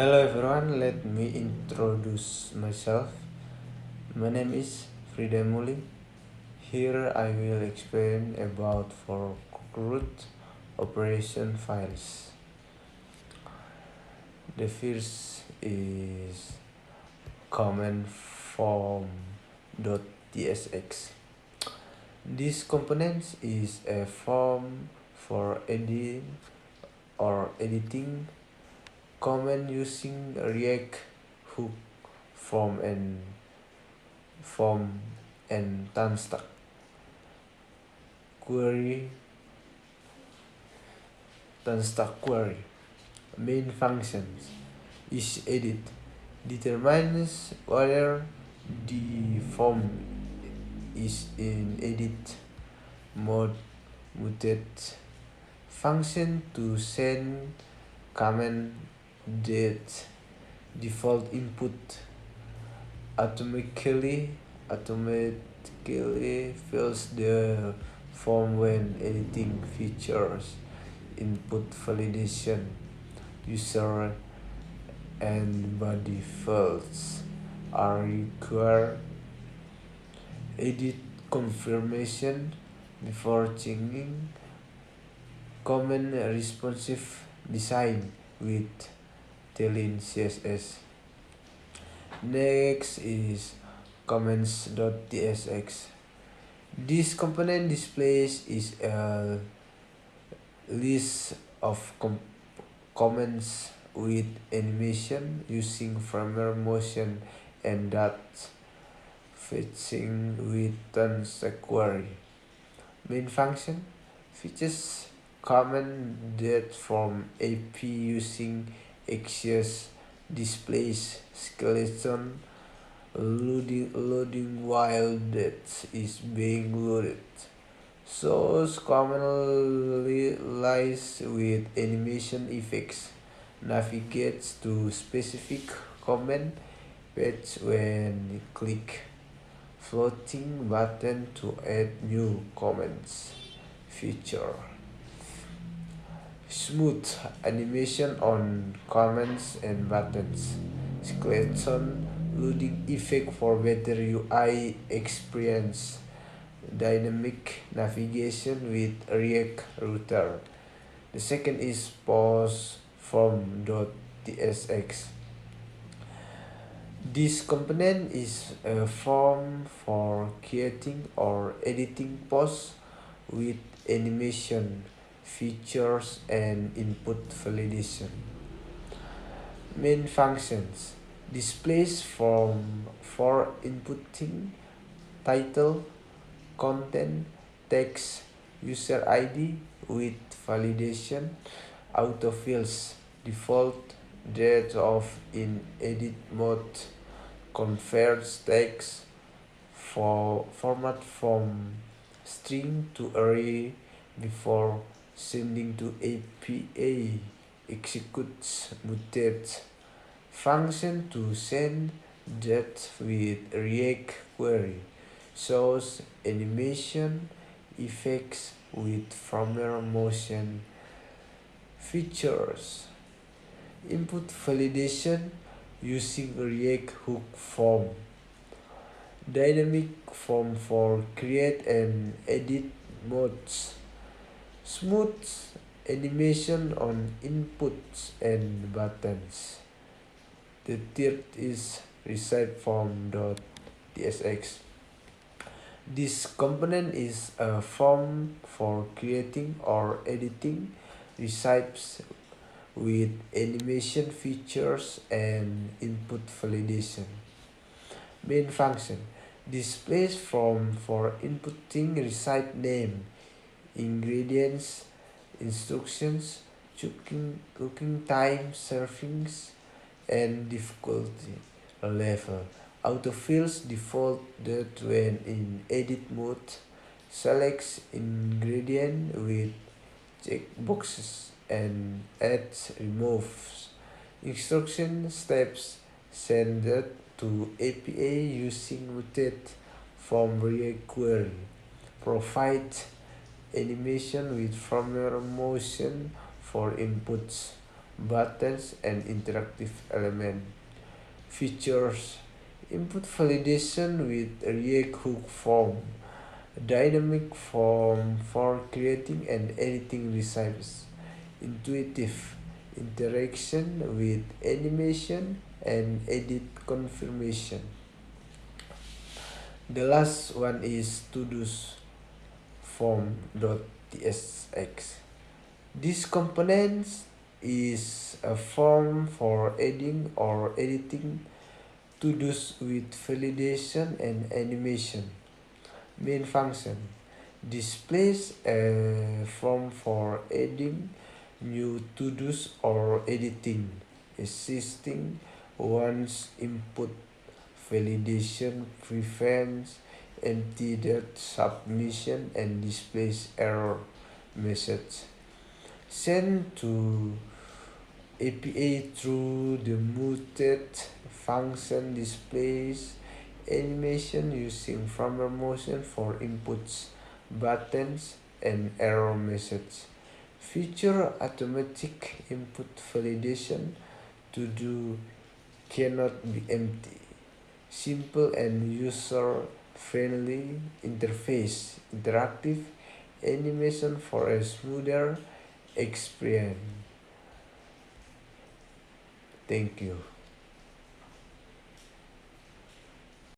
Hello everyone, let me introduce myself. My name is Frida Muli. Here I will explain about for root operation files. The first is command form.tsx. This component is a form for editing command using React hook form and Tanstack query. Main functions is edit determines whether the form is in edit mode. Muted function to send command that default input automatically fills the form when editing features input validation user and body fields are required. Edit confirmation before changing. Common responsive design with Tailwind CSS. Next is comments.tsx. This component displays is a list of comments with animation using firmware motion and that fetching with Tanstack query. Main function features comment that from AP using Axios displays skeleton loading while that is being loaded. Source commonly lies with animation effects. Navigates to specific comment page when click floating button to add new comments feature. Smooth animation on comments and buttons. Skeleton loading effect for better UI experience. Dynamic navigation with React router. The second is post form.tsx. This component is a form for creating or editing posts with animation features and input validation. Main functions displays form for inputting title, content, text, user ID with validation, autofills, default date of in edit mode, converts text for format from string to array before sending to APA, executes muted function to send that with React query, shows animation effects with firmware motion features. Input validation using React hook form. Dynamic form for create and edit modes. Smooth animation on inputs and buttons. The third is receive form.tsx. This component is a form for creating or editing recipes with animation features and input validation. Main function displays form for inputting recipe name, ingredients, instructions, cooking time, servings, and difficulty level. Autofills default that when in edit mode. Selects ingredient with checkboxes and adds removes. Instruction steps send that to APA using muted from React query. Provide animation with firmware motion for inputs. buttons, and interactive element. Features: input validation with React hook form, dynamic form for creating and editing recipes, intuitive interaction with animation and edit confirmation. The last one is to-dos form.tsx. This component is a form for adding or editing to-dos with validation and animation. Main function: displays a form for adding new to-dos or editing existing ones. Input validation prevents empty-dot submission and displays error message. Send to API through the muted function. Displays animation using firmware motion for inputs, buttons, and error message. Feature automatic input validation. To do cannot be empty. Simple and user-friendly interface. Interactive animation for a smoother experience. Thank you.